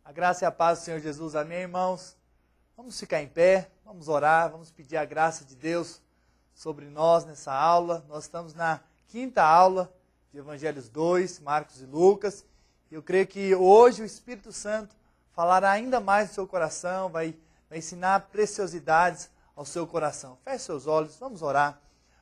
A graça e a paz do Senhor Jesus, amém, irmãos? Vamos ficar em pé, vamos orar, vamos pedir a graça de Deus sobre nós nessa aula. Nós estamos na quinta aula de Evangelhos 2, Marcos e Lucas. Eu creio que hoje o Espírito Santo falará ainda mais no seu coração, vai ensinar preciosidades ao seu coração. Feche seus olhos, vamos orar.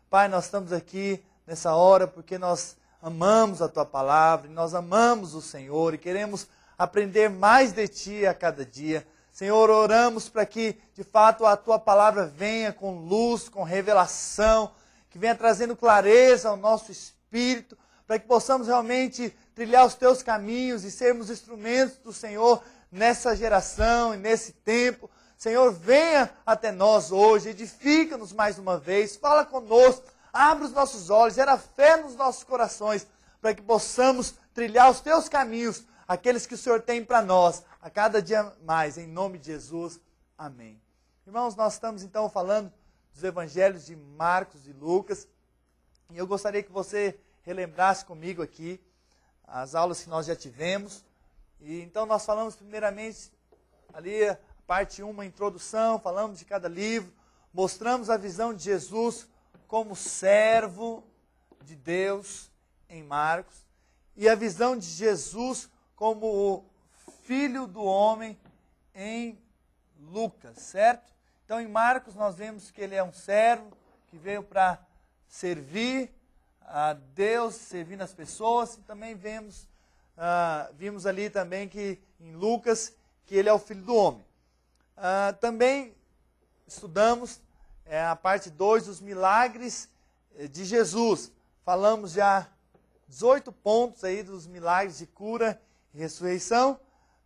Pai, nós estamos aqui nessa hora porque nós amamos a Tua Palavra, e nós amamos o Senhor e queremos aprender mais de Ti a cada dia. Senhor, oramos para que, de fato, a Tua Palavra venha com luz, com revelação, que venha trazendo clareza ao nosso espírito, para que possamos realmente trilhar os Teus caminhos e sermos instrumentos do Senhor nessa geração e nesse tempo. Senhor, venha até nós hoje, edifica-nos mais uma vez, fala conosco, abre os nossos olhos, gera fé nos nossos corações, para que possamos trilhar os Teus caminhos, aqueles que o Senhor tem para nós, a cada dia mais, em nome de Jesus. Amém. Irmãos, nós estamos então falando dos evangelhos de Marcos e Lucas, e eu gostaria que você relembrasse comigo aqui as aulas que nós já tivemos. E então nós falamos primeiramente ali a parte 1, uma introdução, falamos de cada livro, mostramos a visão de Jesus como servo de Deus em Marcos, e a visão de Jesus como o Filho do Homem em Lucas, certo? Então, em Marcos, nós vemos que ele é um servo que veio para servir a Deus, servindo as pessoas. E também vimos ali também que em Lucas, que ele é o Filho do Homem. Também estudamos a parte 2 dos milagres de Jesus. Falamos já 18 pontos aí dos milagres de cura e ressurreição.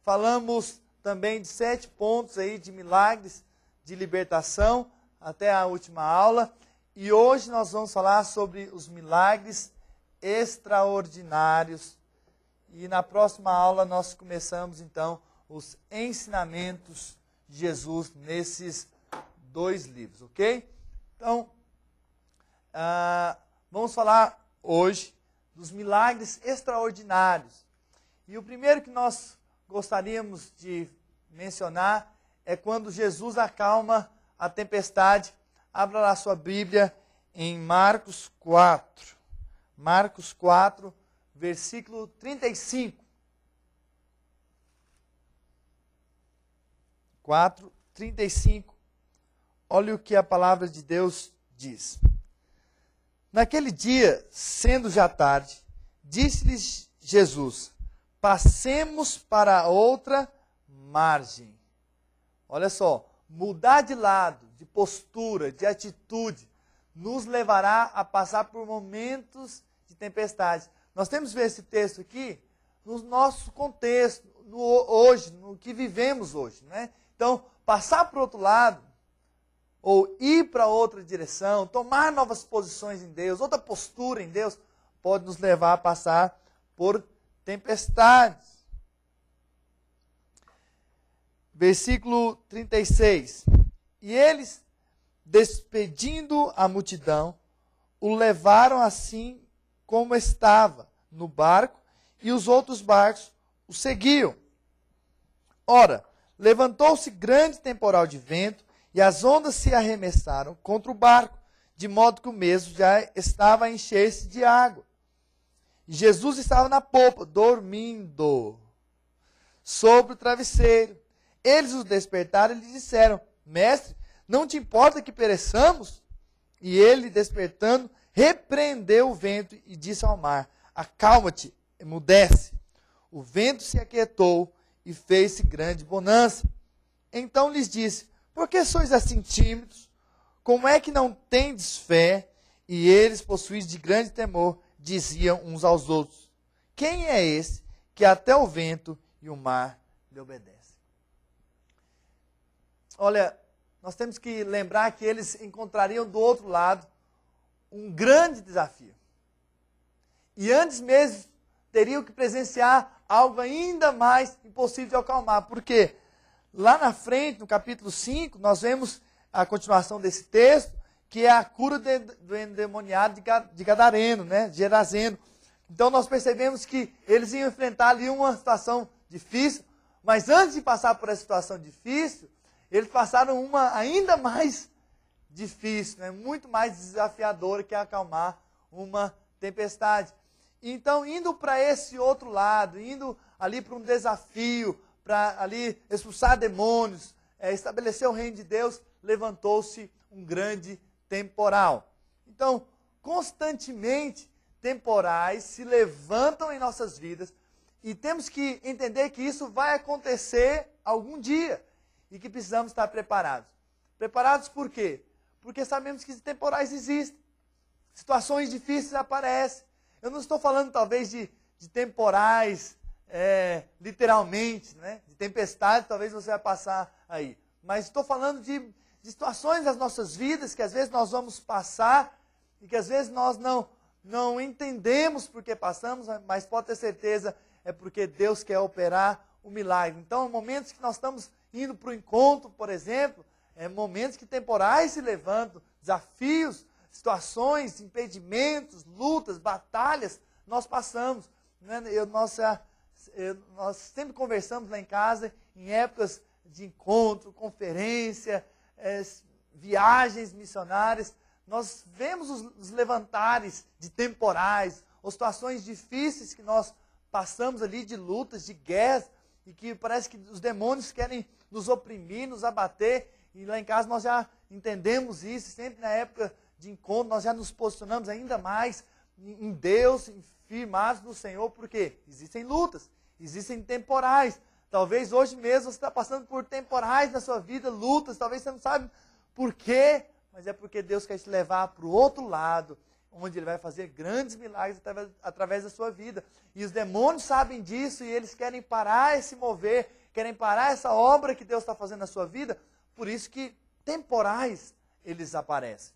Falamos também de 7 pontos aí de milagres de libertação até a última aula. E hoje nós vamos falar sobre os milagres extraordinários. E na próxima aula nós começamos então os ensinamentos de Jesus nesses 2 livros, ok? Então, vamos falar hoje dos milagres extraordinários. E o primeiro que nós gostaríamos de mencionar é quando Jesus acalma a tempestade. Abra lá sua Bíblia em Marcos 4. Marcos 4, versículo 35. 4, 35. Olha o que a palavra de Deus diz. Naquele dia, sendo já tarde, disse-lhes Jesus: passemos para outra margem. Olha só, mudar de lado, de postura, de atitude, nos levará a passar por momentos de tempestade. Nós temos que ver esse texto aqui no nosso contexto, hoje, no que vivemos hoje, né? Então, passar para o outro lado, ou ir para outra direção, tomar novas posições em Deus, outra postura em Deus, pode nos levar a passar por tempestades. Versículo 36. E eles, despedindo a multidão, o levaram assim como estava no barco, e os outros barcos o seguiam. Ora, levantou-se grande temporal de vento, e as ondas se arremessaram contra o barco, de modo que o mesmo já estava a encher-se de água. E Jesus estava na popa, dormindo, sobre o travesseiro. Eles o despertaram e lhe disseram: Mestre, não te importa que pereçamos? E ele, despertando, repreendeu o vento e disse ao mar: acalma-te, emudece. O vento se aquietou e fez-se grande bonança. Então lhes disse: por que sois assim tímidos? Como é que não tendes fé? E eles, possuídos de grande temor, diziam uns aos outros: quem é esse que até o vento e o mar lhe obedecem? Olha, nós temos que lembrar que eles encontrariam do outro lado um grande desafio. E antes mesmo teriam que presenciar algo ainda mais impossível de acalmar. Por quê? Lá na frente, no capítulo 5, nós vemos a continuação desse texto, que é a cura do endemoniado de Gadareno, né, de Geraseno. Então nós percebemos que eles iam enfrentar ali uma situação difícil, Mas antes de passar por essa situação difícil, eles passaram uma ainda mais difícil, né? Muito mais desafiadora, que é acalmar uma tempestade. Então, indo para esse outro lado, indo ali para um desafio, para ali expulsar demônios, estabelecer o reino de Deus, levantou-se um grande temporal. Então, constantemente, temporais se levantam em nossas vidas e temos que entender que isso vai acontecer algum dia e que precisamos estar preparados. Preparados por quê? Porque sabemos que temporais existem, situações difíceis aparecem. Eu não estou falando talvez de temporais, literalmente, né? De tempestade, talvez você vai passar aí. Mas estou falando de situações das nossas vidas que às vezes nós vamos passar e que às vezes nós não entendemos por que passamos, mas pode ter certeza, é porque Deus quer operar o milagre. Então, momentos que nós estamos indo para o encontro, por exemplo, momentos que temporais se levantam, desafios, situações, impedimentos, lutas, batalhas, nós passamos. Né? Nós sempre conversamos lá em casa, em épocas de encontro, conferência, viagens missionárias, nós vemos os levantares de temporais, ou situações difíceis que nós passamos ali, de lutas, de guerras, e que parece que os demônios querem nos oprimir, nos abater, e lá em casa nós já entendemos isso, sempre na época de encontro nós já nos posicionamos ainda mais em Deus, firmados no Senhor, porque existem lutas, existem temporais. Talvez hoje mesmo você está passando por temporais na sua vida, lutas, talvez você não sabe por quê, mas é porque Deus quer te levar para o outro lado, onde Ele vai fazer grandes milagres através da sua vida. E os demônios sabem disso e eles querem parar esse mover, querem parar essa obra que Deus está fazendo na sua vida, por isso que temporais eles aparecem.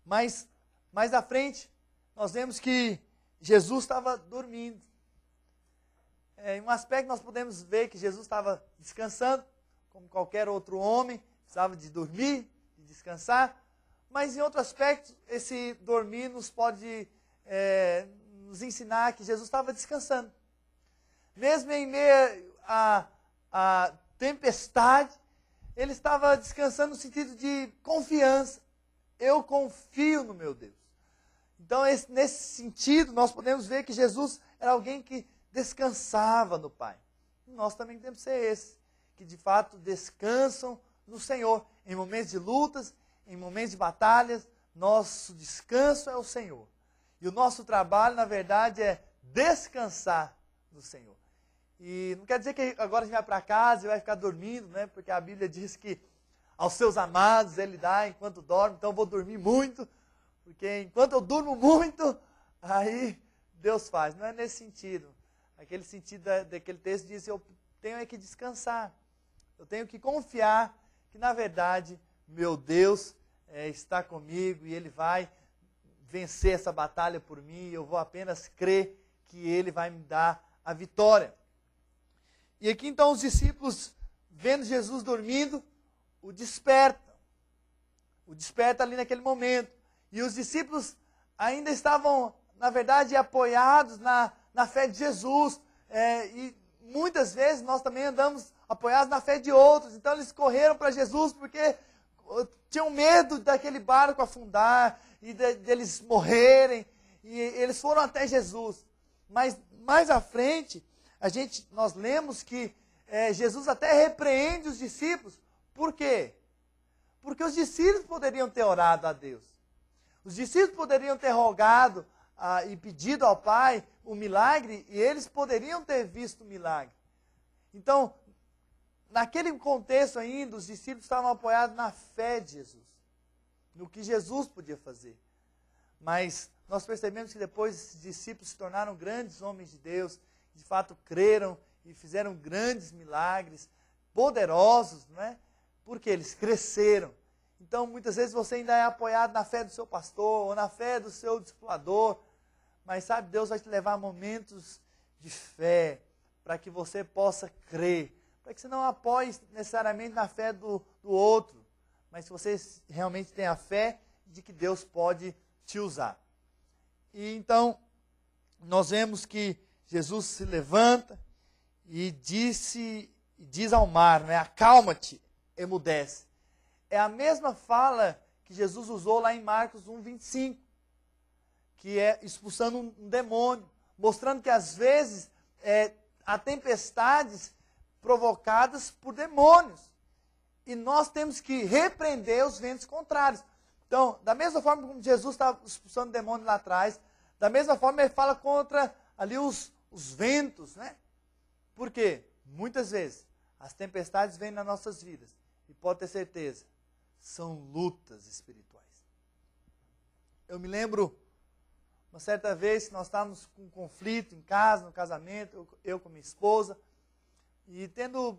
Mas mais à frente, nós vemos que Jesus estava dormindo. Em um aspecto nós podemos ver que Jesus estava descansando, como qualquer outro homem, precisava de dormir, de descansar. Mas em outro aspecto, esse dormir nos pode nos ensinar que Jesus estava descansando. Mesmo em meio à tempestade, ele estava descansando no sentido de confiança. Eu confio no meu Deus. Então, nesse sentido, nós podemos ver que Jesus era alguém que descansava no Pai. E nós também temos que ser esses, que de fato descansam no Senhor. Em momentos de lutas, em momentos de batalhas, nosso descanso é o Senhor. E o nosso trabalho, na verdade, é descansar no Senhor. E não quer dizer que agora a gente vai para casa e vai ficar dormindo, né? Porque a Bíblia diz que aos seus amados Ele dá enquanto dorme, então eu vou dormir muito, porque enquanto eu durmo muito, aí Deus faz. Não é nesse sentido. Aquele sentido daquele texto diz, eu tenho que descansar. Eu tenho que confiar que, na verdade, meu Deus está comigo e Ele vai vencer essa batalha por mim. Eu vou apenas crer que Ele vai me dar a vitória. E aqui então os discípulos, vendo Jesus dormindo, o despertam. O desperta ali naquele momento. E os discípulos ainda estavam, na verdade, apoiados na fé de Jesus. E muitas vezes nós também andamos apoiados na fé de outros. Então eles correram para Jesus porque tinham medo daquele barco afundar e deles morrerem. E eles foram até Jesus. Mas mais à frente, nós lemos que Jesus até repreende os discípulos. Por quê? Porque os discípulos poderiam ter orado a Deus. Os discípulos poderiam ter rogado e pedido ao Pai o milagre, e eles poderiam ter visto o milagre. Então, naquele contexto ainda, os discípulos estavam apoiados na fé de Jesus, no que Jesus podia fazer. Mas nós percebemos que depois esses discípulos se tornaram grandes homens de Deus, de fato creram e fizeram grandes milagres, poderosos, não é? Porque eles cresceram. Então, muitas vezes você ainda é apoiado na fé do seu pastor, ou na fé do seu discipulador, mas sabe, Deus vai te levar a momentos de fé, para que você possa crer, para que você não apoie necessariamente na fé do outro, mas que você realmente tenha a fé de que Deus pode te usar. E então, nós vemos que Jesus se levanta, e diz ao mar, né, acalma-te, emudece. É a mesma fala que Jesus usou lá em Marcos 1:25, que é expulsando um demônio, mostrando que às vezes há tempestades provocadas por demônios. E nós temos que repreender os ventos contrários. Então, da mesma forma como Jesus estava expulsando demônios lá atrás, da mesma forma ele fala contra ali os ventos, né? Por quê? Muitas vezes as tempestades vêm nas nossas vidas. E pode ter certeza, são lutas espirituais. Eu me lembro, uma certa vez, que nós estávamos com um conflito em casa, no casamento, eu com minha esposa, e tendo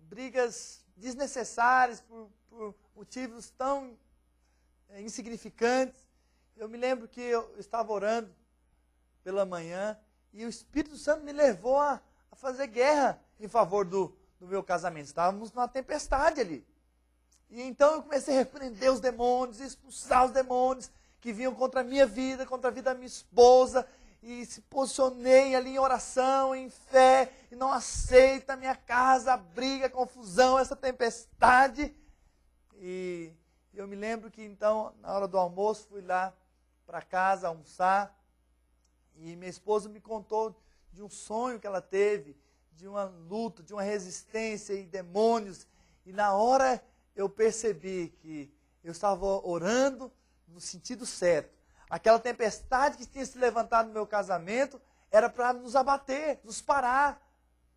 brigas desnecessárias por motivos tão insignificantes. Eu me lembro que eu estava orando pela manhã e o Espírito Santo me levou a fazer guerra em favor do meu casamento. Estávamos numa tempestade ali. E então eu comecei a repreender os demônios, expulsar os demônios que vinham contra a minha vida, contra a vida da minha esposa, e se posicionei ali em oração, em fé, e não aceito a minha casa, a briga, a confusão, essa tempestade. E eu me lembro que então, na hora do almoço, fui lá para casa almoçar, e minha esposa me contou de um sonho que ela teve, de uma luta, de uma resistência e demônios, e na hora eu percebi que eu estava orando no sentido certo. Aquela tempestade que tinha se levantado no meu casamento era para nos abater, nos parar,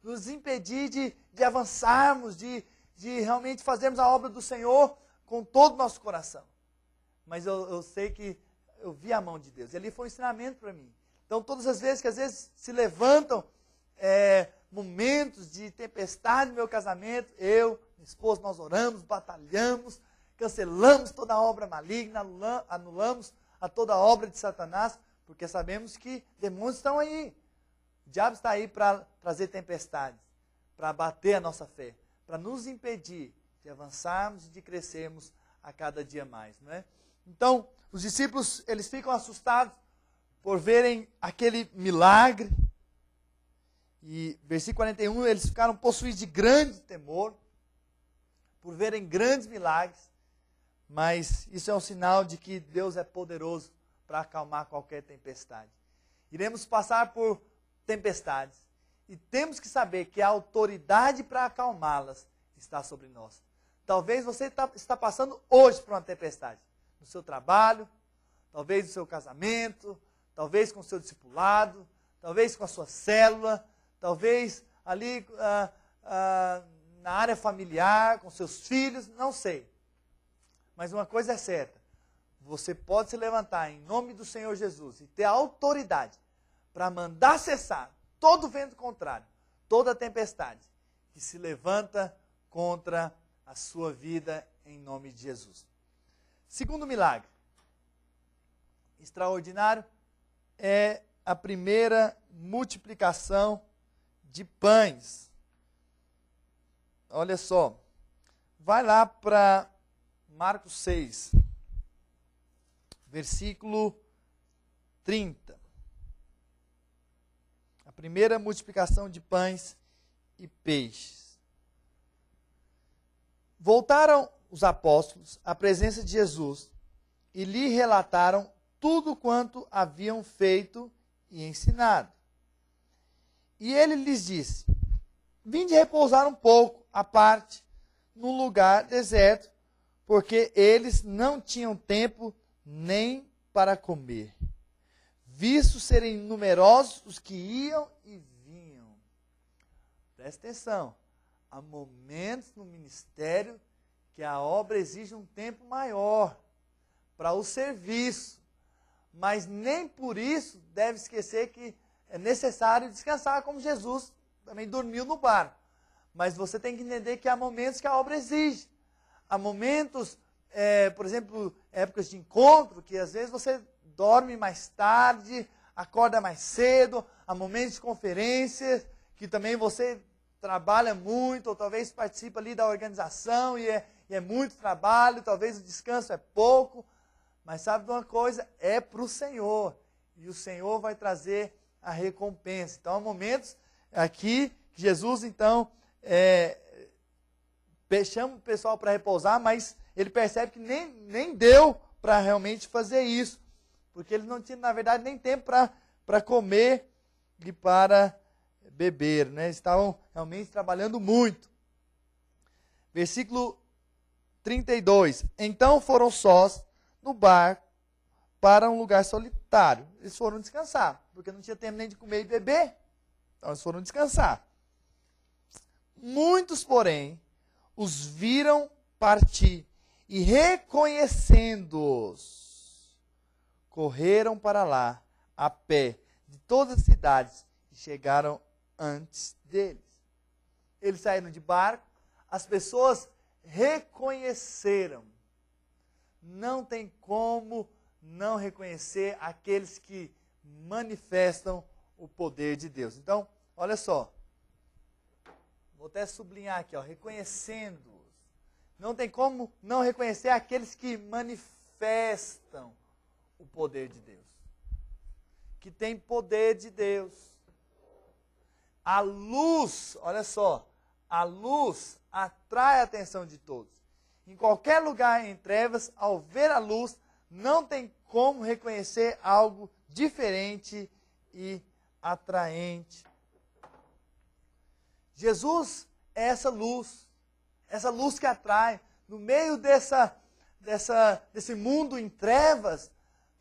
nos impedir de avançarmos, de realmente fazermos a obra do Senhor com todo o nosso coração. Mas eu sei que eu vi a mão de Deus. E ali foi um ensinamento para mim. Então, todas as vezes que às vezes se levantam momentos de tempestade no meu casamento, eu, minha esposa, nós oramos, batalhamos, cancelamos toda a obra maligna, anulamos a toda a obra de Satanás, porque sabemos que demônios estão aí. O diabo está aí para trazer tempestades, para abater a nossa fé, para nos impedir de avançarmos e de crescermos a cada dia mais, não é? Então, os discípulos, eles ficam assustados por verem aquele milagre. E versículo 41, eles ficaram possuídos de grande temor, por verem grandes milagres. Mas isso é um sinal de que Deus é poderoso para acalmar qualquer tempestade. Iremos passar por tempestades. E temos que saber que a autoridade para acalmá-las está sobre nós. Talvez você está passando hoje por uma tempestade. No seu trabalho, talvez no seu casamento, talvez com o seu discipulado, talvez com a sua célula, talvez ali na área familiar, com seus filhos, não sei. Mas uma coisa é certa, você pode se levantar em nome do Senhor Jesus e ter a autoridade para mandar cessar todo vento contrário, toda tempestade que se levanta contra a sua vida em nome de Jesus. Segundo milagre extraordinário é a primeira multiplicação de pães. Olha só, vai lá para Marcos 6, versículo 30. A primeira multiplicação de pães e peixes. Voltaram os apóstolos à presença de Jesus e lhe relataram tudo quanto haviam feito e ensinado. E ele lhes disse: vinde repousar um pouco à parte, num lugar deserto, porque eles não tinham tempo nem para comer, visto serem numerosos os que iam e vinham. Presta atenção, há momentos no ministério que a obra exige um tempo maior para o serviço, mas nem por isso deve esquecer que é necessário descansar, como Jesus também dormiu no barco. Mas você tem que entender que há momentos que a obra exige. Há momentos, por exemplo, épocas de encontro, que às vezes você dorme mais tarde, acorda mais cedo. Há momentos de conferências, que também você trabalha muito, ou talvez participa ali da organização e é muito trabalho, talvez o descanso é pouco. Mas sabe de uma coisa? É para o Senhor. E o Senhor vai trazer a recompensa. Então há momentos aqui, Jesus então chama o pessoal para repousar, mas ele percebe que nem deu para realmente fazer isso, porque eles não tinham, na verdade, nem tempo para comer e para beber, né? Eles estavam realmente trabalhando muito. Versículo 32. Então foram sós no barco para um lugar solitário. Eles foram descansar, porque não tinha tempo nem de comer e beber. Então eles foram descansar. Muitos, porém, os viram partir e, reconhecendo-os, correram para lá a pé de todas as cidades e chegaram antes deles. Eles saíram de barco, as pessoas reconheceram. Não tem como não reconhecer aqueles que manifestam o poder de Deus. Então, olha só. Vou até sublinhar aqui, ó, reconhecendo-os. Não tem como não reconhecer aqueles que manifestam o poder de Deus. Que tem poder de Deus. A luz, olha só, a luz atrai a atenção de todos. Em qualquer lugar em trevas, ao ver a luz, não tem como reconhecer algo diferente e atraente. Jesus é essa luz que atrai. No meio desse mundo em trevas,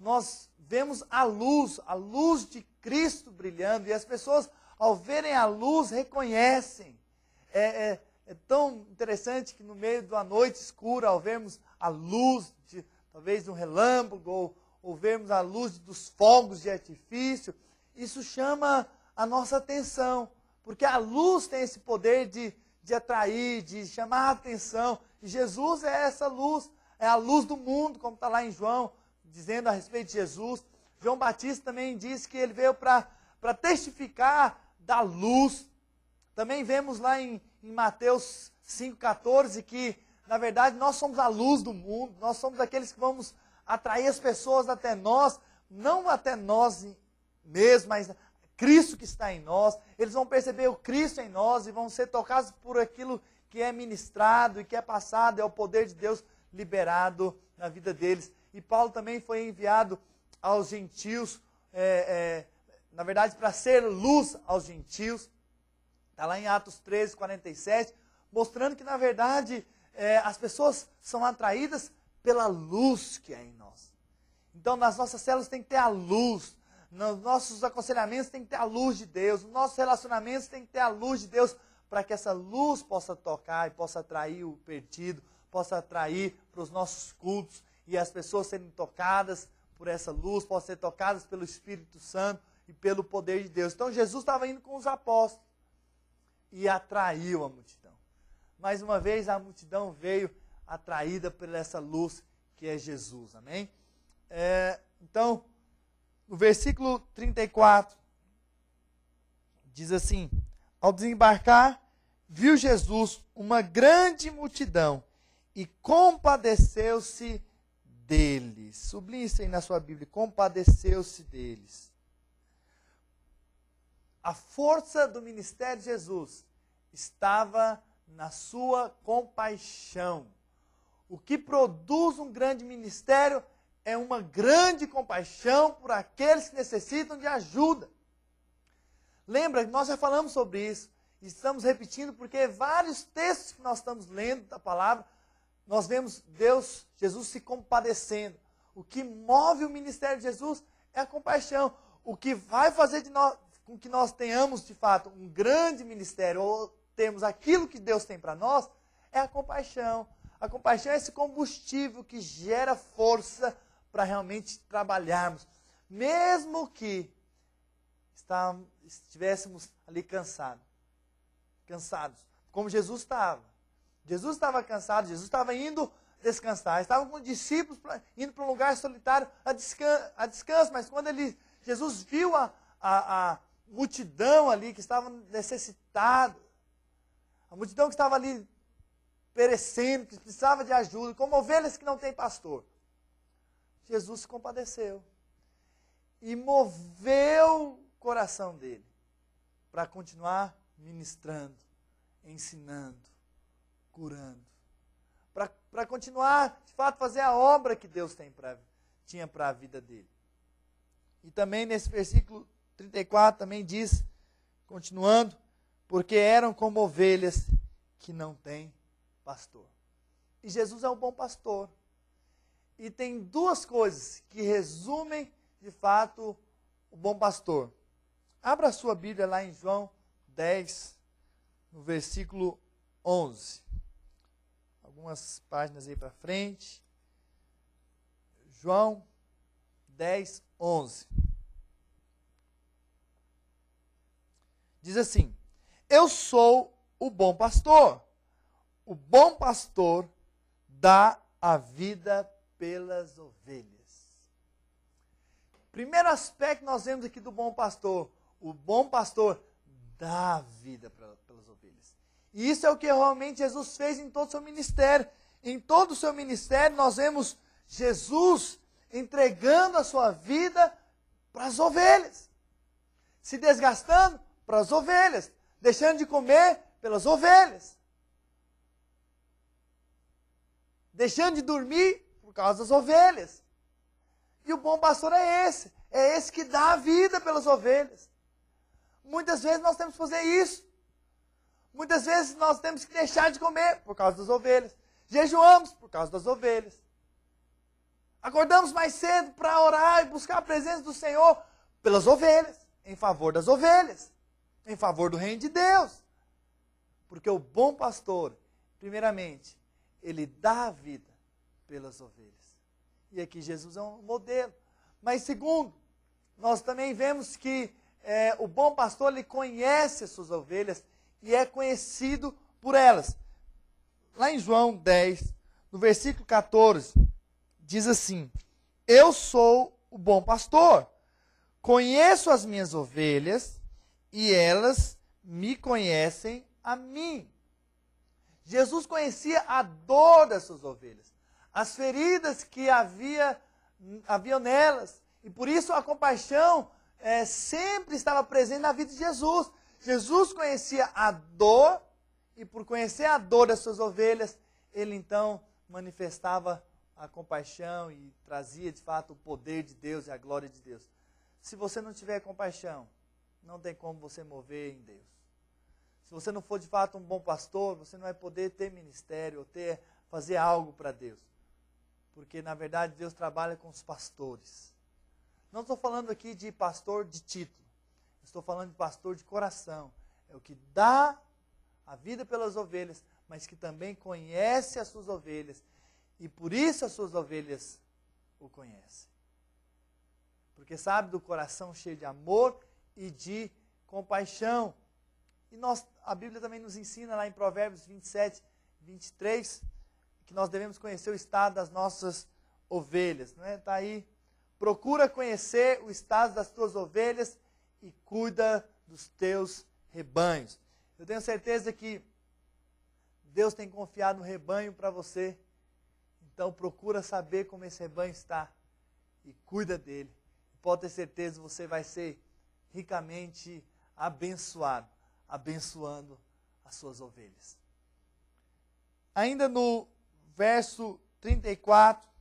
nós vemos a luz de Cristo brilhando, e as pessoas, ao verem a luz, reconhecem. É tão interessante que no meio da noite escura, ao vermos a luz, talvez de um relâmpago, ou vermos a luz dos fogos de artifício, isso chama a nossa atenção, porque a luz tem esse poder de atrair, de chamar a atenção. E Jesus é essa luz, é a luz do mundo, como está lá em João, dizendo a respeito de Jesus. João Batista também diz que ele veio para testificar da luz. Também vemos lá em Mateus 5,14 que, na verdade, nós somos a luz do mundo, nós somos aqueles que vamos atrair as pessoas até nós, não até nós mesmos, mas Cristo que está em nós. Eles vão perceber o Cristo em nós e vão ser tocados por aquilo que é ministrado e que é passado, é o poder de Deus liberado na vida deles. E Paulo também foi enviado aos gentios, na verdade, para ser luz aos gentios. Está lá em Atos 13, 47, mostrando que, na verdade, as pessoas são atraídas pela luz que é em nós. Então, nas nossas células tem que ter a luz, nos nossos aconselhamentos tem que ter a luz de Deus, nos nossos relacionamentos tem que ter a luz de Deus, para que essa luz possa tocar e possa atrair o perdido, possa atrair para os nossos cultos, e as pessoas serem tocadas por essa luz, possam ser tocadas pelo Espírito Santo e pelo poder de Deus. Então, Jesus estava indo com os apóstolos e atraiu a multidão. Mais uma vez, a multidão veio atraída por essa luz que é Jesus. Amém? Então, no versículo 34, diz assim: ao desembarcar, viu Jesus uma grande multidão e compadeceu-se deles. Sublinhe isso aí na sua Bíblia, compadeceu-se deles. A força do ministério de Jesus estava na sua compaixão. O que produz um grande ministério é uma grande compaixão por aqueles que necessitam de ajuda. Lembra, nós já falamos sobre isso, e estamos repetindo, porque vários textos que nós estamos lendo da palavra, nós vemos Jesus se compadecendo. O que move o ministério de Jesus é a compaixão. O que vai fazer com que nós tenhamos, de fato, um grande ministério, ou temos aquilo que Deus tem para nós, é a compaixão. A compaixão é esse combustível que gera força para realmente trabalharmos. Mesmo que estivéssemos ali cansados, como Jesus estava. Jesus estava cansado, Jesus estava indo descansar. Estava com os discípulos indo para um lugar solitário a descanso, mas quando Jesus viu a multidão ali que estava necessitada, a multidão que estava ali perecendo, que precisava de ajuda, como ovelhas que não têm pastor, Jesus se compadeceu e moveu o coração dele para continuar ministrando, ensinando, curando. Para continuar, de fato, fazer a obra que Deus tinha para a vida dele. E também nesse versículo 34 também diz, continuando, porque eram como ovelhas que não têm pastor. E Jesus é o bom pastor. E tem duas coisas que resumem, de fato, o bom pastor. Abra a sua Bíblia lá em João 10, no versículo 11. Algumas páginas aí para frente. João 10, 11. Diz assim: eu sou o bom pastor. O bom pastor dá a vida pelas ovelhas. Primeiro aspecto que nós vemos aqui do bom pastor. O bom pastor dá a vida pelas ovelhas. E isso é o que realmente Jesus fez em todo o seu ministério. Em todo o seu ministério nós vemos Jesus entregando a sua vida para as ovelhas. Se desgastando para as ovelhas. Deixando de comer pelas ovelhas. Deixando de dormir por causa das ovelhas. E o bom pastor é esse que dá a vida pelas ovelhas. Muitas vezes nós temos que fazer isso. Muitas vezes nós temos que deixar de comer por causa das ovelhas. Jejuamos por causa das ovelhas. Acordamos mais cedo para orar e buscar a presença do Senhor pelas ovelhas, em favor das ovelhas, em favor do reino de Deus. Porque o bom pastor, primeiramente, ele dá a vida pelas ovelhas. E aqui Jesus é um modelo. Mas segundo, nós também vemos que o bom pastor, ele conhece as suas ovelhas e é conhecido por elas. Lá em João 10, no versículo 14, diz assim: eu sou o bom pastor, conheço as minhas ovelhas e elas me conhecem a mim. Jesus conhecia a dor das suas ovelhas, as feridas que haviam nelas. E por isso a compaixão sempre estava presente na vida de Jesus. Jesus conhecia a dor, e por conhecer a dor das suas ovelhas, ele então manifestava a compaixão e trazia de fato o poder de Deus e a glória de Deus. Se você não tiver compaixão, não tem como você mover em Deus. Se você não for de fato um bom pastor, você não vai poder ter ministério ou fazer algo para Deus. Porque na verdade Deus trabalha com os pastores. Não estou falando aqui de pastor de título. Estou falando de pastor de coração. É o que dá a vida pelas ovelhas, mas que também conhece as suas ovelhas. E por isso as suas ovelhas o conhecem. Porque sabe do coração cheio de amor e de compaixão. E a Bíblia também nos ensina lá em Provérbios 27, 23, que nós devemos conhecer o estado das nossas ovelhas. Está aí. Procura conhecer o estado das tuas ovelhas e cuida dos teus rebanhos. Eu tenho certeza que Deus tem confiado no rebanho para você. Então procura saber como esse rebanho está e cuida dele. Pode ter certeza que você vai ser ricamente abençoado, abençoando as suas ovelhas. Ainda no verso 34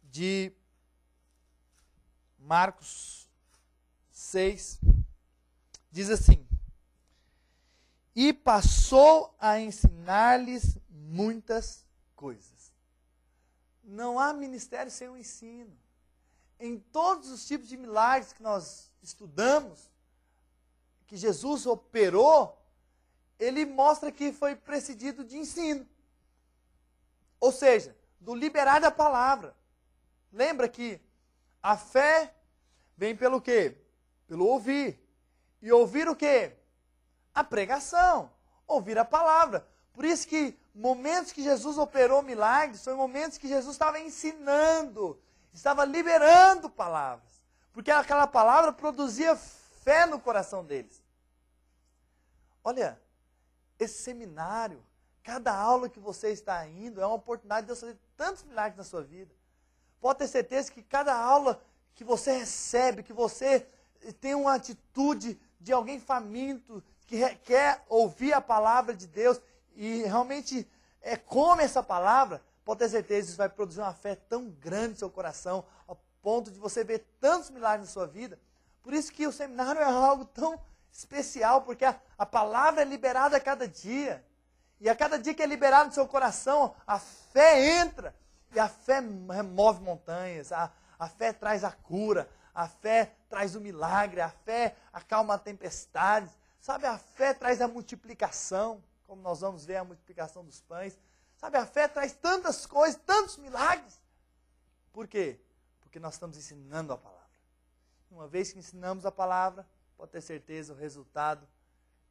de Marcos 6, diz assim: e passou a ensinar-lhes muitas coisas. Não há ministério sem o ensino. Em todos os tipos de milagres que nós estudamos, que Jesus operou, ele mostra que foi precedido de ensino. Ou seja, do liberar da palavra. Lembra que a fé vem pelo quê? Pelo ouvir. E ouvir o quê? A pregação. Ouvir a palavra. Por isso que momentos que Jesus operou milagres, são momentos que Jesus estava ensinando, estava liberando palavras. Porque aquela palavra produzia fé no coração deles. Olha, esse seminário, cada aula que você está indo, é uma oportunidade de Deus fazer tantos milagres na sua vida. Pode ter certeza que cada aula que você recebe, que você tem uma atitude de alguém faminto, que quer ouvir a palavra de Deus e realmente come essa palavra, pode ter certeza, isso vai produzir uma fé tão grande no seu coração, ao ponto de você ver tantos milagres na sua vida. Por isso que o seminário é algo tão especial, porque a palavra é liberada a cada dia. E a cada dia que é liberado no seu coração, a fé entra. E a fé remove montanhas, a fé traz a cura, a fé traz o milagre, a fé acalma tempestades. Sabe, a fé traz a multiplicação, como nós vamos ver a multiplicação dos pães. Sabe, a fé traz tantas coisas, tantos milagres. Por quê? Porque nós estamos ensinando a palavra. Uma vez que ensinamos a palavra, pode ter certeza, o resultado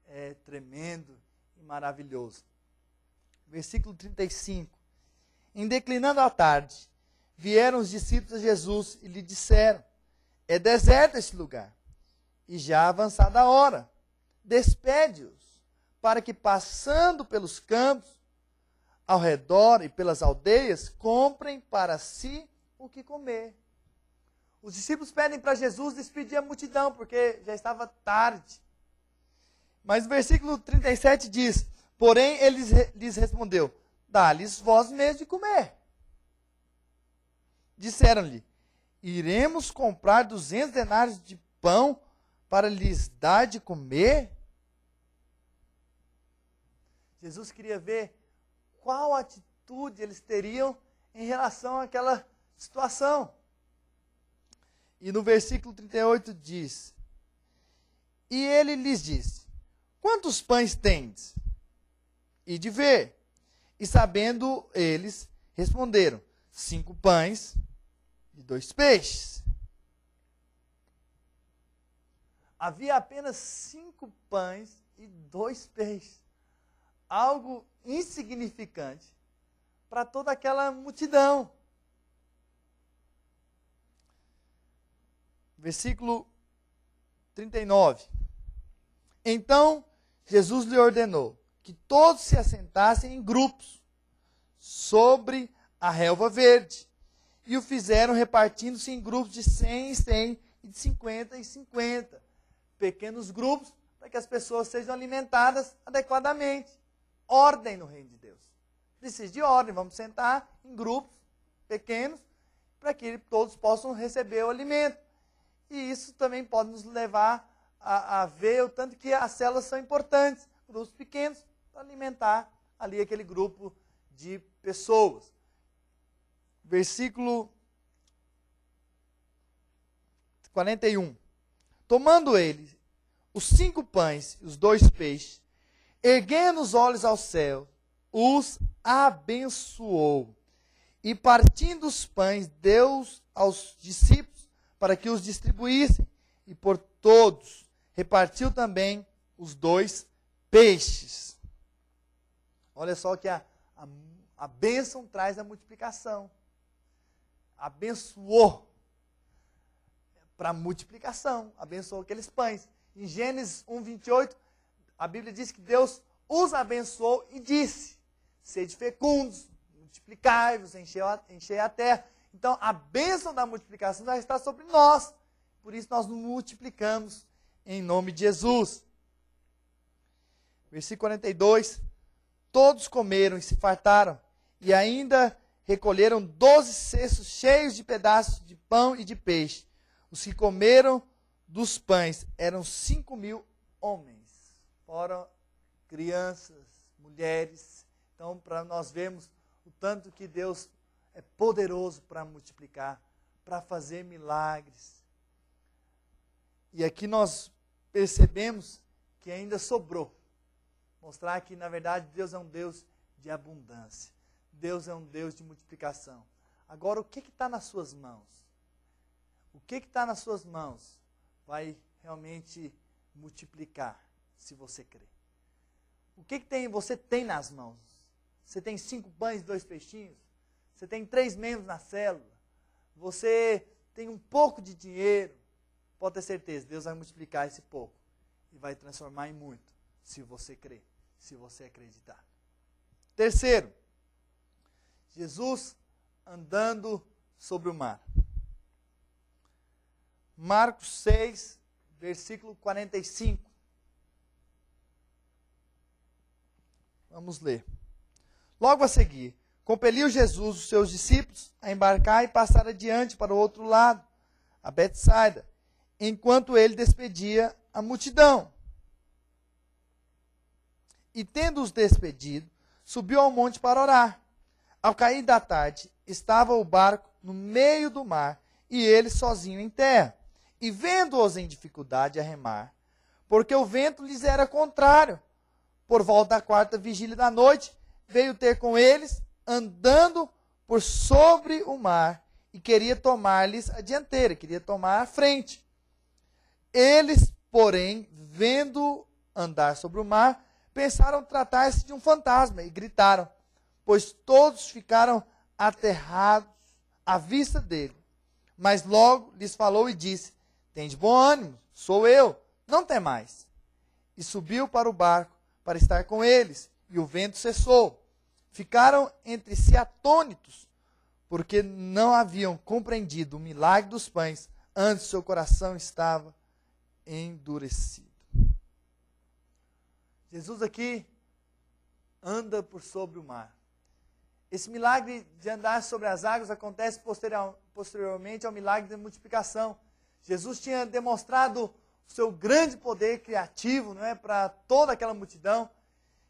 é tremendo e maravilhoso. Versículo 35. Em declinando a tarde, vieram os discípulos a Jesus e lhe disseram: é deserto este lugar, e já avançada a hora. Despede-os, para que passando pelos campos, ao redor e pelas aldeias, comprem para si o que comer. Os discípulos pedem para Jesus despedir a multidão, porque já estava tarde. Mas o versículo 37 diz: porém ele lhes respondeu: dá-lhes vós mesmos de comer. Disseram-lhe: iremos comprar 200 denários de pão para lhes dar de comer? Jesus queria ver qual atitude eles teriam em relação àquela situação. E no versículo 38 diz: e ele lhes disse: quantos pães tendes? E de ver. E sabendo eles, responderam: 5 pães e 2 peixes. Havia apenas 5 pães e 2 peixes. Algo insignificante para toda aquela multidão. Versículo 39. Então Jesus lhe ordenou que todos se assentassem em grupos sobre a relva verde. E o fizeram repartindo-se em grupos de 100 em 100 e de 50 em 50. Pequenos grupos para que as pessoas sejam alimentadas adequadamente. Ordem no reino de Deus. Precisa de ordem. Vamos sentar em grupos pequenos para que todos possam receber o alimento. E isso também pode nos levar a ver o tanto que as células são importantes. Grupos pequenos para alimentar ali aquele grupo de pessoas. Versículo 41. Tomando ele os 5 pães e os 2 peixes, erguendo os olhos ao céu, os abençoou. E partindo os pães, deu aos discípulos para que os distribuíssem. E por todos repartiu também os 2 peixes. Olha só que a bênção traz a multiplicação. Abençoou para a multiplicação. Abençoou aqueles pães. Em Gênesis 1:28, a Bíblia diz que Deus os abençoou e disse: sede fecundos, multiplicai-vos, enchei a terra. Então, a bênção da multiplicação já está sobre nós. Por isso, nós nos multiplicamos em nome de Jesus. Versículo 42. Todos comeram e se fartaram, e ainda recolheram 12 cestos cheios de pedaços de pão e de peixe. Os que comeram dos pães eram 5.000 homens, fora crianças, mulheres. Então, para nós vermos o tanto que Deus é poderoso para multiplicar, para fazer milagres. E aqui nós percebemos que ainda sobrou. Mostrar que, na verdade, Deus é um Deus de abundância. Deus é um Deus de multiplicação. Agora, o que está nas suas mãos? O que está nas suas mãos vai realmente multiplicar, se você crer. O que você tem nas mãos? Você tem 5 pães e 2 peixinhos? Você tem 3 membros na célula? Você tem um pouco de dinheiro? Pode ter certeza, Deus vai multiplicar esse pouco e vai transformar em muito, se você crer, se você acreditar. Terceiro, Jesus andando sobre o mar. Marcos 6, versículo 45. Vamos ler. Logo a seguir, compeliu Jesus os seus discípulos a embarcar e passar adiante para o outro lado, a Betsaida, enquanto ele despedia a multidão. E tendo-os despedido, subiu ao monte para orar. Ao cair da tarde, estava o barco no meio do mar e ele sozinho em terra. E vendo-os em dificuldade a remar, porque o vento lhes era contrário, por volta da quarta vigília da noite, veio ter com eles, andando por sobre o mar, e queria tomar-lhes a dianteira, queria tomar a frente. Eles, porém, vendo andar sobre o mar, pensaram tratar-se de um fantasma, e gritaram, pois todos ficaram aterrados à vista dele. Mas logo lhes falou e disse, tende bom ânimo, sou eu, não temais. E subiu para o barco, para estar com eles, e o vento cessou. Ficaram entre si atônitos, porque não haviam compreendido o milagre dos pães, antes seu coração estava endurecido. Jesus aqui anda por sobre o mar. Esse milagre de andar sobre as águas acontece posteriormente ao milagre da multiplicação. Jesus tinha demonstrado o seu grande poder criativo, não é, para toda aquela multidão.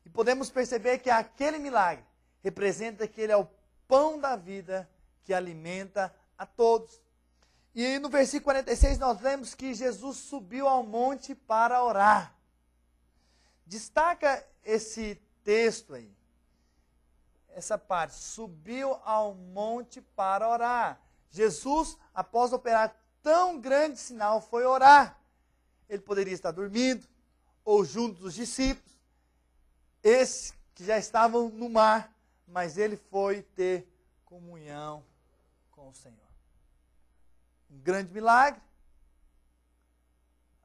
E podemos perceber que aquele milagre representa que ele é o pão da vida que alimenta a todos. E no versículo 46 nós lemos que Jesus subiu ao monte para orar. Destaca esse texto aí, essa parte, subiu ao monte para orar. Jesus, após operar tão grande sinal, foi orar. Ele poderia estar dormindo, ou junto dos discípulos, esses que já estavam no mar, mas ele foi ter comunhão com o Senhor. Um grande milagre.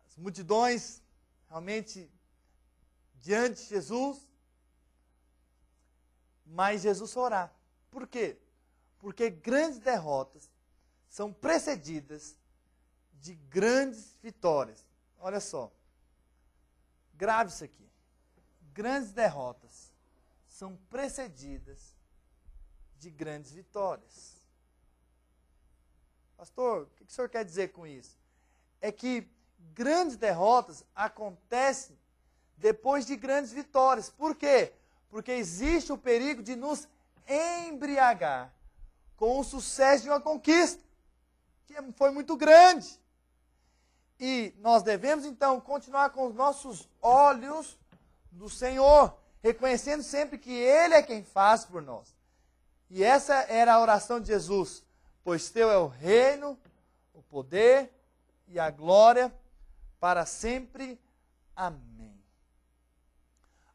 As multidões realmente diante de Jesus, mas Jesus foi orar. Por quê? Porque grandes derrotas são precedidas de grandes vitórias. Olha só, grave isso aqui. Grandes derrotas são precedidas de grandes vitórias. Pastor, o que o senhor quer dizer com isso? É que grandes derrotas acontecem depois de grandes vitórias. Por quê? Porque existe o perigo de nos embriagar com o sucesso de uma conquista, que foi muito grande. E nós devemos, então, continuar com os nossos olhos do Senhor, reconhecendo sempre que Ele é quem faz por nós. E essa era a oração de Jesus. Pois teu é o reino, o poder e a glória para sempre. Amém.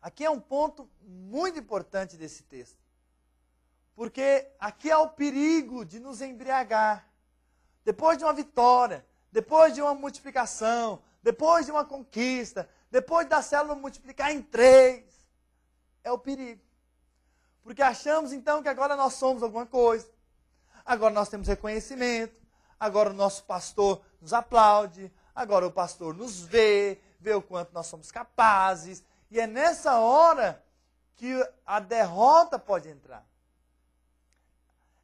Aqui é um ponto muito importante desse texto. Porque aqui há o perigo de nos embriagar. Depois de uma vitória, depois de uma multiplicação, depois de uma conquista, depois da célula multiplicar em 3, é o perigo. Porque achamos então que agora nós somos alguma coisa, agora nós temos reconhecimento, agora o nosso pastor nos aplaude, agora o pastor nos vê o quanto nós somos capazes, e é nessa hora que a derrota pode entrar.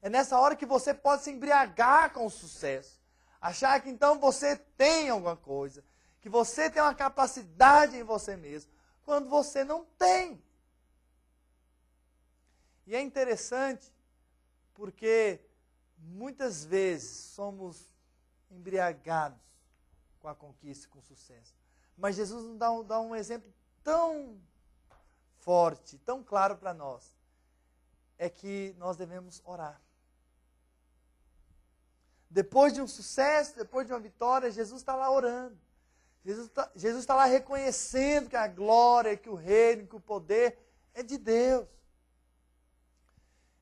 É nessa hora que você pode se embriagar com o sucesso. Achar que então você tem alguma coisa, que você tem uma capacidade em você mesmo, quando você não tem. E é interessante, porque muitas vezes somos embriagados com a conquista e com o sucesso. Mas Jesus nos dá um exemplo tão forte, tão claro para nós. É que nós devemos orar. Depois de um sucesso, depois de uma vitória, Jesus está lá orando. Jesus está lá reconhecendo que a glória, que o reino, que o poder é de Deus.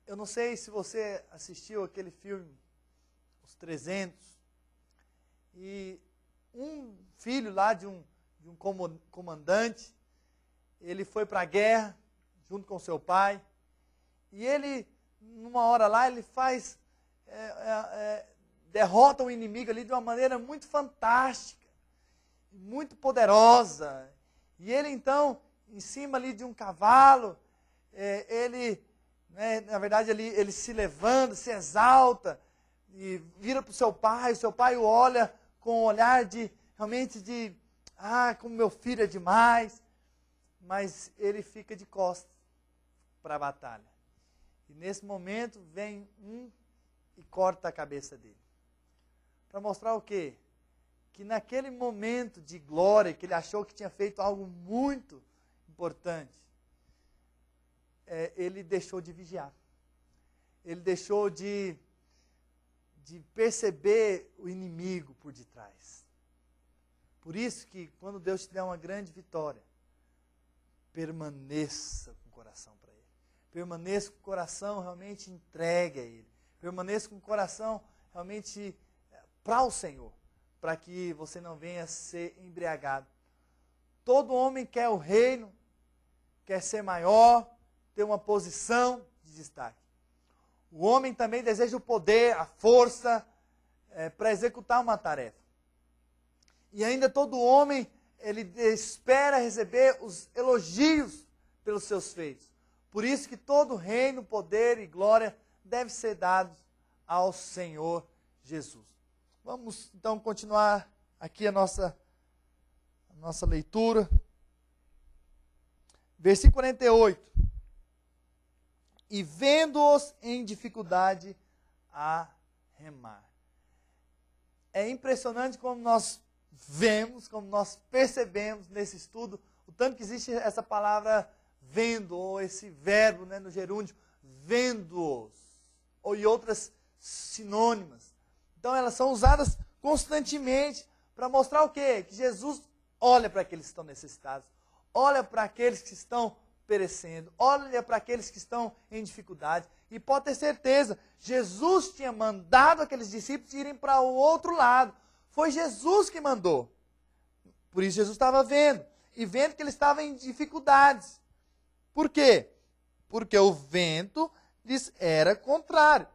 Eu não sei se você assistiu aquele filme, Os 300, e um filho lá de um comandante, ele foi para a guerra, junto com seu pai, e ele, numa hora lá, ele faz... derrota o inimigo ali de uma maneira muito fantástica. muito poderosa. E ele então, em cima ali de um cavalo, na verdade ele se levanta, se exalta, e vira para o seu pai o olha com um olhar realmente de, como meu filho é demais, mas ele fica de costas para a batalha. E nesse momento vem e corta a cabeça dele. Para mostrar o quê? Que naquele momento de glória, que ele achou que tinha feito algo muito importante, ele deixou de vigiar. Ele deixou de perceber o inimigo por detrás. Por isso que quando Deus te der uma grande vitória, permaneça com o coração para Ele. Permaneça com o coração realmente entregue a Ele. Permaneça com o coração realmente para o Senhor, para que você não venha a ser embriagado. Todo homem quer o reino, quer ser maior, ter uma posição de destaque. O homem também deseja o poder, a força, para executar uma tarefa. E ainda todo homem, ele espera receber os elogios pelos seus feitos. Por isso que todo reino, poder e glória deve ser dado ao Senhor Jesus. Vamos então continuar aqui a nossa leitura. Versículo 48. E vendo-os em dificuldade a remar. É impressionante como nós vemos, como nós percebemos nesse estudo, o tanto que existe essa palavra vendo, ou esse verbo, no gerúndio, vendo-os, ou e outras sinônimas. Então elas são usadas constantemente para mostrar o quê? Que Jesus olha para aqueles que estão necessitados, olha para aqueles que estão perecendo, olha para aqueles que estão em dificuldade. E pode ter certeza, Jesus tinha mandado aqueles discípulos irem para o outro lado. Foi Jesus que mandou. Por isso Jesus estava vendo. E vendo que ele estava em dificuldades. Por quê? Porque o vento lhes era contrário.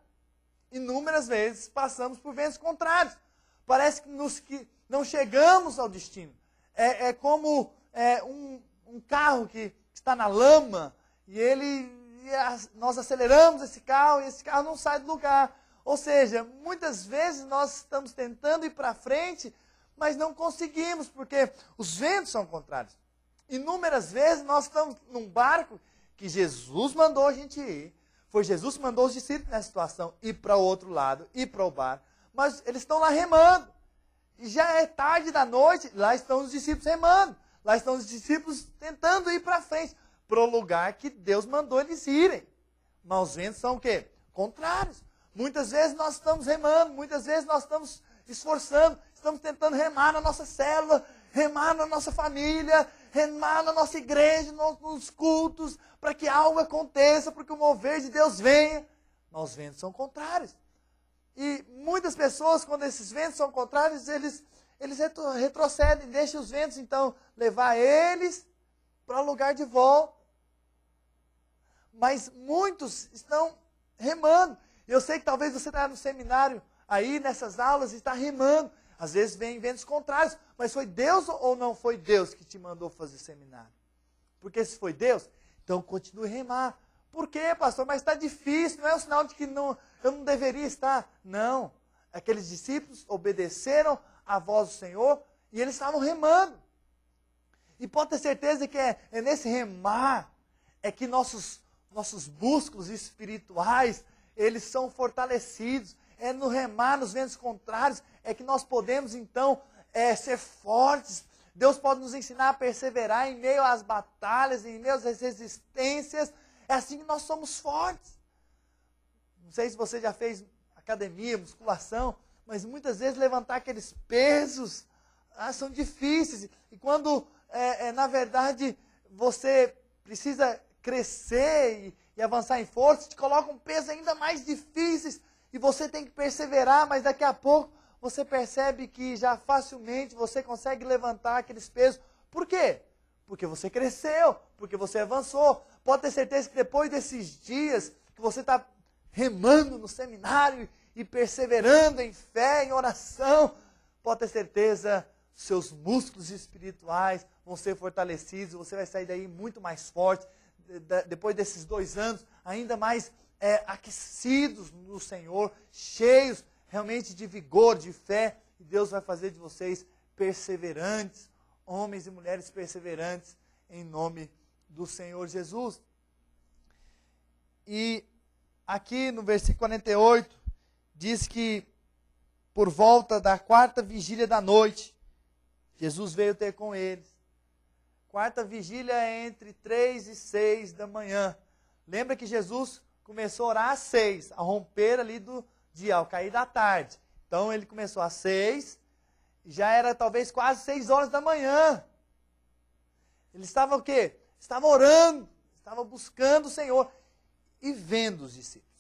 Inúmeras vezes passamos por ventos contrários. Parece que não chegamos ao destino. É como um carro que está na lama e nós aceleramos esse carro e esse carro não sai do lugar. Ou seja, muitas vezes nós estamos tentando ir para frente, mas não conseguimos, porque os ventos são contrários. Inúmeras vezes nós estamos num barco que Jesus mandou a gente ir. Foi Jesus que mandou os discípulos nessa situação, ir para o outro lado, ir para o barco. Mas eles estão lá remando. E já é tarde da noite, lá estão os discípulos remando. Lá estão os discípulos tentando ir para frente, para o lugar que Deus mandou eles irem. Mas os ventos são o quê? Contrários. Muitas vezes nós estamos remando, muitas vezes nós estamos esforçando, estamos tentando remar na nossa célula, remar na nossa família, remar na nossa igreja, nos cultos, para que algo aconteça, para que o mover de Deus venha. Mas os ventos são contrários. E muitas pessoas, quando esses ventos são contrários, eles retrocedem, deixam os ventos, então, levar eles para o lugar de volta. Mas muitos estão remando. Eu sei que talvez você está no seminário aí, nessas aulas, e está remando. Às vezes vem ventos contrários. Mas foi Deus ou não foi Deus que te mandou fazer seminário? Porque se foi Deus, então continue a remar. Por quê, pastor? Mas está difícil, não é um sinal de que eu não deveria estar. Não. Aqueles discípulos obedeceram à voz do Senhor e eles estavam remando. E pode ter certeza que é nesse remar que nossos músculos espirituais, eles são fortalecidos. É no remar, nos ventos contrários, é que nós podemos, então, ser fortes. Deus pode nos ensinar a perseverar em meio às batalhas, em meio às resistências. É assim que nós somos fortes. Não sei se você já fez academia, musculação, mas muitas vezes levantar aqueles pesos são difíceis. E quando, na verdade, você precisa crescer e avançar em força, te colocam pesos ainda mais difíceis e você tem que perseverar, mas daqui a pouco você percebe que já facilmente você consegue levantar aqueles pesos. Por quê? Porque você cresceu, porque você avançou. Pode ter certeza que depois desses dias que você está remando no seminário e perseverando em fé, em oração, pode ter certeza, seus músculos espirituais vão ser fortalecidos, você vai sair daí muito mais forte, depois desses 2 anos, ainda mais aquecidos no Senhor, cheios realmente de vigor, de fé, e Deus vai fazer de vocês perseverantes, homens e mulheres perseverantes, em nome do Senhor Jesus. E aqui no versículo 48, diz que por volta da 4ª vigília da noite, Jesus veio ter com eles. 4ª vigília é entre 3 e 6 da manhã. Lembra que Jesus começou a orar às 6, a romper ali do dia, ao cair da tarde. Então ele começou às 6, e já era talvez quase 6 horas da manhã. Ele estava o quê? Estava orando, estava buscando o Senhor e vendo os discípulos.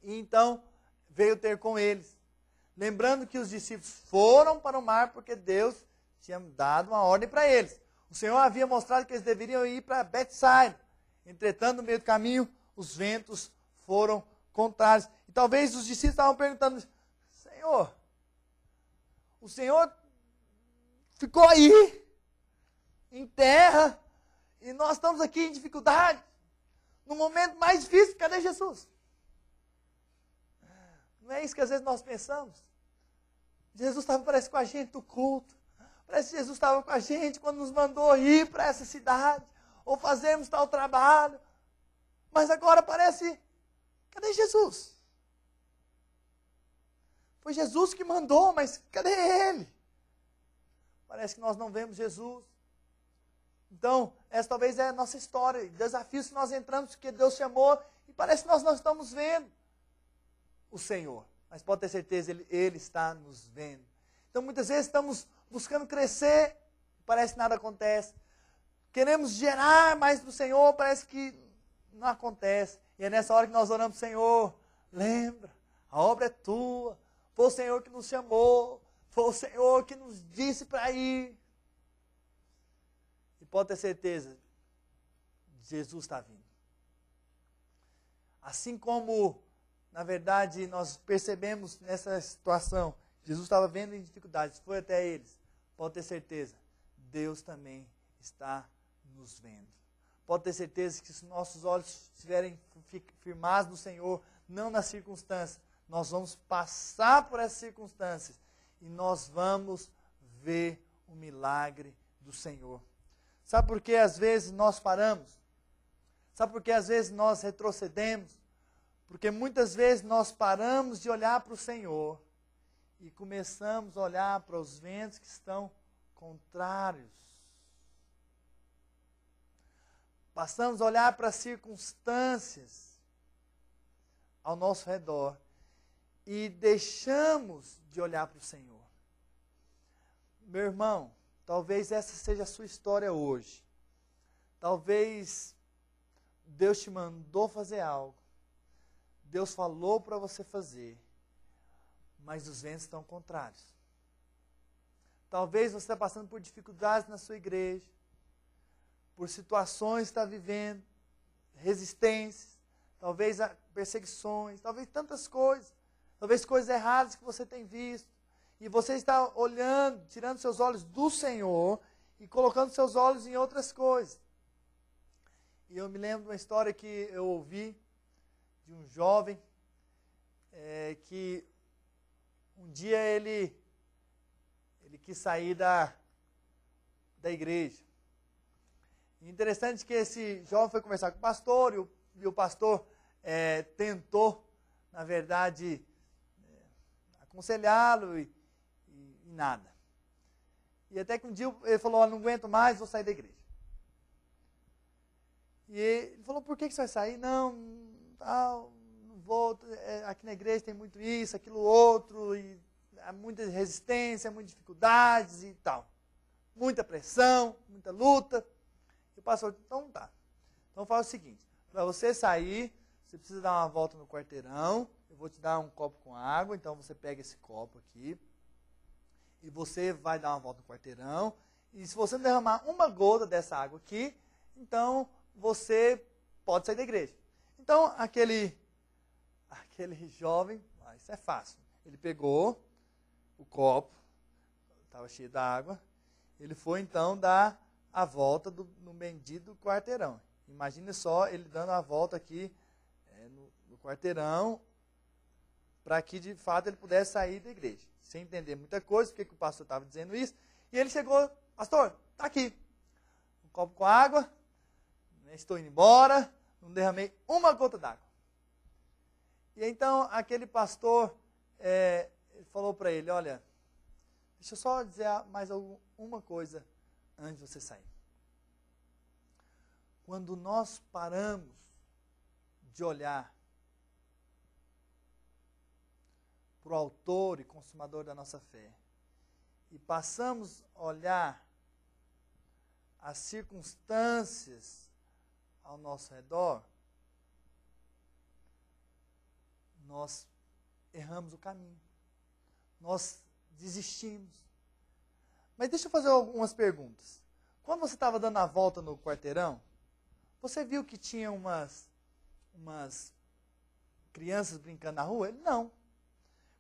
E então veio ter com eles. Lembrando que os discípulos foram para o mar porque Deus tinha dado uma ordem para eles. O Senhor havia mostrado que eles deveriam ir para Betsaida. Entretanto, no meio do caminho, os ventos foram contrários. E talvez os discípulos estavam perguntando: Senhor, o Senhor ficou aí, em terra, e nós estamos aqui em dificuldade, no momento mais difícil, cadê Jesus? Não é isso que às vezes nós pensamos? Jesus estava, parece, com a gente no culto. Parece que Jesus estava com a gente quando nos mandou ir para essa cidade, ou fazermos tal trabalho. Mas agora parece, cadê Jesus? Foi Jesus que mandou, mas cadê Ele? Parece que nós não vemos Jesus. Então, essa talvez é a nossa história, desafios que nós entramos, que Deus chamou, e parece que nós não estamos vendo o Senhor. Mas pode ter certeza, Ele está nos vendo. Então, muitas vezes estamos buscando crescer, parece que nada acontece. Queremos gerar mais do Senhor, parece que não acontece. E é nessa hora que nós oramos: Senhor, lembra, a obra é tua, foi o Senhor que nos chamou, foi o Senhor que nos disse para ir. E pode ter certeza, Jesus está vindo. Assim como, na verdade, nós percebemos nessa situação, Jesus estava vendo em dificuldades, foi até eles. Pode ter certeza, Deus também está nos vendo. Pode ter certeza que se nossos olhos estiverem firmados no Senhor, não nas circunstâncias, nós vamos passar por essas circunstâncias e nós vamos ver o milagre do Senhor. Sabe por que às vezes nós paramos? Sabe por que às vezes nós retrocedemos? Porque muitas vezes nós paramos de olhar para o Senhor e começamos a olhar para os ventos que estão contrários. Passamos a olhar para as circunstâncias ao nosso redor e deixamos de olhar para o Senhor. Meu irmão, talvez essa seja a sua história hoje. Talvez Deus te mandou fazer algo. Deus falou para você fazer. Mas os ventos estão contrários. Talvez você está passando por dificuldades na sua igreja. Por situações que está vivendo. Resistências. Talvez perseguições. Talvez tantas coisas. Talvez coisas erradas que você tem visto. E você está olhando, tirando seus olhos do Senhor e colocando seus olhos em outras coisas. E eu me lembro de uma história que eu ouvi de um jovem que um dia ele quis sair da igreja. E interessante que esse jovem foi conversar com o pastor e o pastor tentou, na verdade, aconselhá-lo e nada. E até que um dia ele falou: não aguento mais, vou sair da igreja. E ele falou: por que você vai sair? Não vou, aqui na igreja tem muito isso, aquilo outro, e há muita resistência, muitas dificuldades e tal. Muita pressão, muita luta. E o pastor: então tá. Então faz o seguinte, para você sair, você precisa dar uma volta no quarteirão, eu vou te dar um copo com água, então você pega esse copo aqui, e você vai dar uma volta no quarteirão, e se você não derramar uma gota dessa água aqui, então você pode sair da igreja. Então, aquele jovem, isso é fácil, ele pegou o copo, estava cheio d'água. Ele foi então dar a volta no bendito quarteirão. Imagine só ele dando a volta aqui no quarteirão, para que de fato ele pudesse sair da igreja. Sem entender muita coisa, porque que o pastor estava dizendo isso. E ele chegou, pastor, está aqui. Um copo com água, estou indo embora, não derramei uma gota d'água. E então aquele pastor falou para ele, olha, deixa eu só dizer mais uma coisa antes de você sair. Quando nós paramos de olhar para o autor e consumador da nossa fé e passamos a olhar as circunstâncias ao nosso redor, nós erramos o caminho. Nós desistimos. Mas deixa eu fazer algumas perguntas. Quando você estava dando a volta no quarteirão, você viu que tinha umas crianças brincando na rua? Não.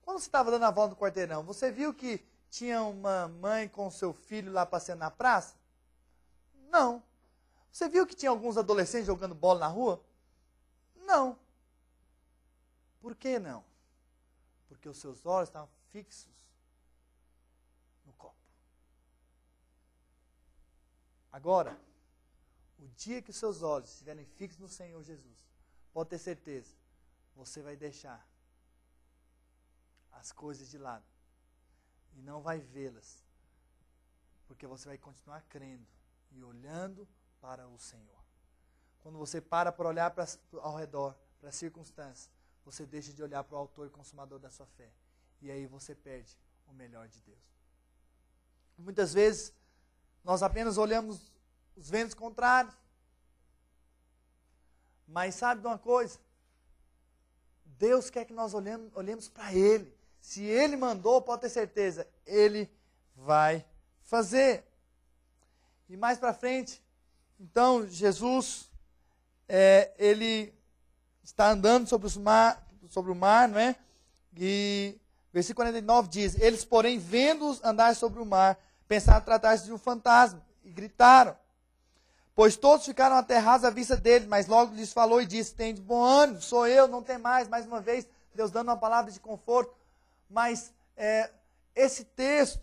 Quando você estava dando a volta no quarteirão, você viu que tinha uma mãe com seu filho lá passeando na praça? Não. Você viu que tinha alguns adolescentes jogando bola na rua? Não. Por que não? Porque os seus olhos estavam fixos no copo. Agora, o dia que os seus olhos estiverem fixos no Senhor Jesus, pode ter certeza, você vai deixar as coisas de lado e não vai vê-las, porque você vai continuar crendo e olhando para o Senhor. Quando você para olhar ao redor, para as circunstâncias, você deixa de olhar para o autor e consumador da sua fé. E aí você perde o melhor de Deus. Muitas vezes, nós apenas olhamos os ventos contrários. Mas sabe de uma coisa? Deus quer que nós olhemos para Ele. Se Ele mandou, pode ter certeza, Ele vai fazer. E mais para frente, então, Jesus, Ele está andando sobre o mar, não é? E versículo 49 diz, eles, porém, vendo-os andar sobre o mar, pensaram tratar-se de um fantasma, e gritaram. Pois todos ficaram aterrados à vista dele, mas logo lhes falou e disse, tem de bom ânimo, sou eu, não tem mais uma vez, Deus dando uma palavra de conforto. Mas esse texto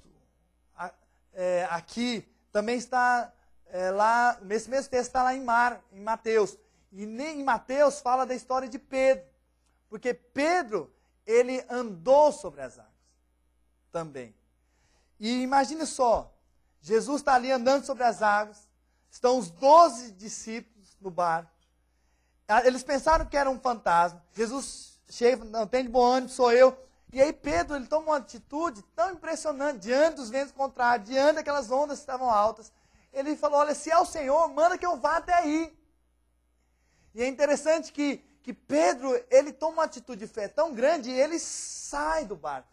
aqui também está lá, esse mesmo texto está lá em Mateus. E nem em Mateus fala da história de Pedro. Porque Pedro, ele andou sobre as águas também. E imagine só, Jesus está ali andando sobre as águas, estão os 12 discípulos no barco. Eles pensaram que era um fantasma. Jesus chega, não tem de bom ânimo, sou eu. E aí Pedro, ele toma uma atitude tão impressionante, diante dos ventos contrários, diante daquelas ondas que estavam altas. Ele falou, olha, se é o Senhor, manda que eu vá até aí. E é interessante que Pedro, ele toma uma atitude de fé tão grande e ele sai do barco.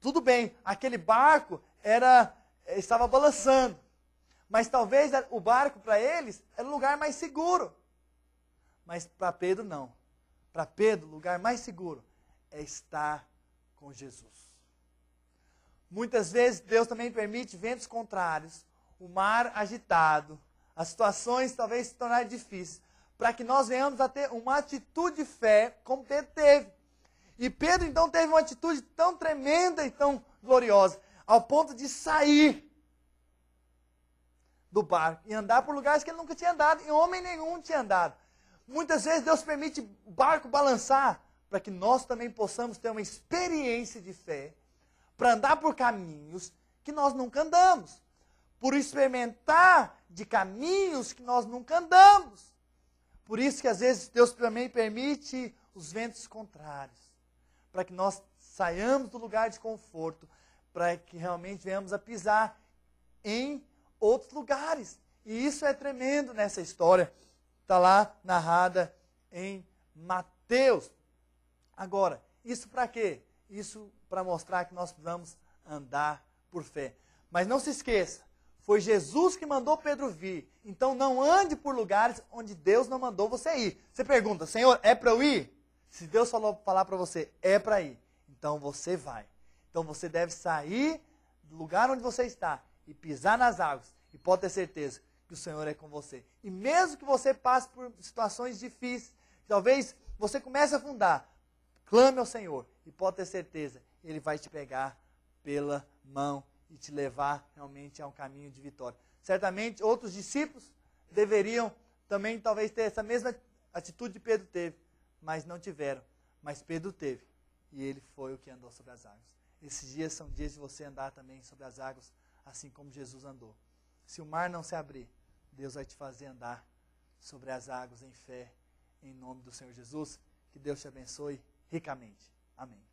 Tudo bem, aquele barco estava balançando. Mas talvez o barco para eles era o lugar mais seguro. Mas para Pedro não. Para Pedro, o lugar mais seguro é estar com Jesus. Muitas vezes Deus também permite ventos contrários, o mar agitado, as situações talvez se tornarem difíceis, para que nós venhamos a ter uma atitude de fé como Pedro teve. E Pedro então teve uma atitude tão tremenda e tão gloriosa, ao ponto de sair do barco e andar por lugares que ele nunca tinha andado, e homem nenhum tinha andado. Muitas vezes Deus permite o barco balançar, para que nós também possamos ter uma experiência de fé, para andar por caminhos que nós nunca andamos, por experimentar de caminhos que nós nunca andamos. Por isso que às vezes Deus também permite os ventos contrários, para que nós saiamos do lugar de conforto, para que realmente venhamos a pisar em outros lugares. E isso é tremendo nessa história, está lá narrada em Mateus. Agora, isso para quê? Isso para mostrar que nós precisamos andar por fé. Mas não se esqueça, foi Jesus que mandou Pedro vir. Então não ande por lugares onde Deus não mandou você ir. Você pergunta, Senhor, é para eu ir? Se Deus falar para você, é para ir, então você vai. Então você deve sair do lugar onde você está e pisar nas águas. E pode ter certeza que o Senhor é com você. E mesmo que você passe por situações difíceis, talvez você comece a afundar, clame ao Senhor. E pode ter certeza, Ele vai te pegar pela mão e te levar realmente a um caminho de vitória. Certamente outros discípulos deveriam também talvez ter essa mesma atitude que Pedro teve, mas não tiveram. Mas Pedro teve, e ele foi o que andou sobre as águas. Esses dias são dias de você andar também sobre as águas, assim como Jesus andou. Se o mar não se abrir, Deus vai te fazer andar sobre as águas em fé, em nome do Senhor Jesus. Que Deus te abençoe ricamente. Amém.